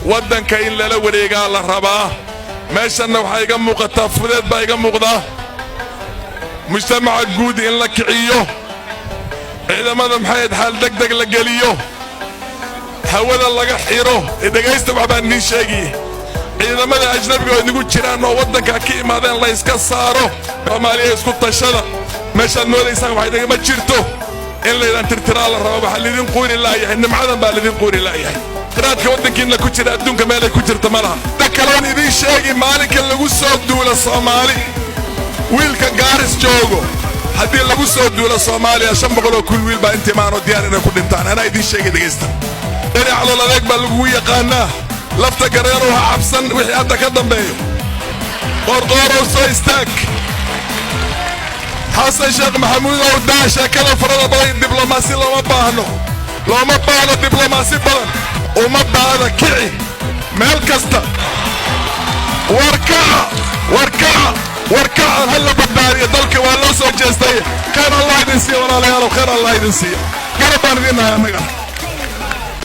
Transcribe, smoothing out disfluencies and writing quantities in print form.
ودن كاين لا وريغا لا ربا ماشنا waxaa iga muuqata fudeed baa iga muuqda mujtamaca guud in la kiciyo ciidamada maxay xal degdeg la galiyo hawada laga xiro dhageysta waxbaan idin sheegay ciidamada ajnabiga oo inagu jiraan oo wadanka ka imaadeen la iska saaro Soomaaliya isku tashada meesha nooleysan waxay ma jirto in la ilaa tirtiraa la rabo waxa lidin qoori laayahay nimcadan baa lidin qoori laayahay tiraadka wadankiina ku jira adduunka meel ay ku jirto malaha dakaloon idin sheegay maalinka lagu soo duulo Soomaali wiilka gaaris joogo haddii lagu soo duulo Soomaaliya 500 kul wiil baa intimaano diyaar inay ku dhintaan ana idin sheegay dhageysta dariiq la leeg baa lagu yaqaanaa lafta gareero waxa cabsan wixii hadda ka dambeeyo qorqoro soo istaag حسن شيخ محمود وداشا كلا فرض باين دبلوماسي لو ما باهنا دبلوماسي بلن وما باهنا كعي مال كستا وركع هلا بالدارية ضلك والله سو جيستي كان الله يدنسي ولا لا يا خير الله يدنسي قربان فينا يا مقا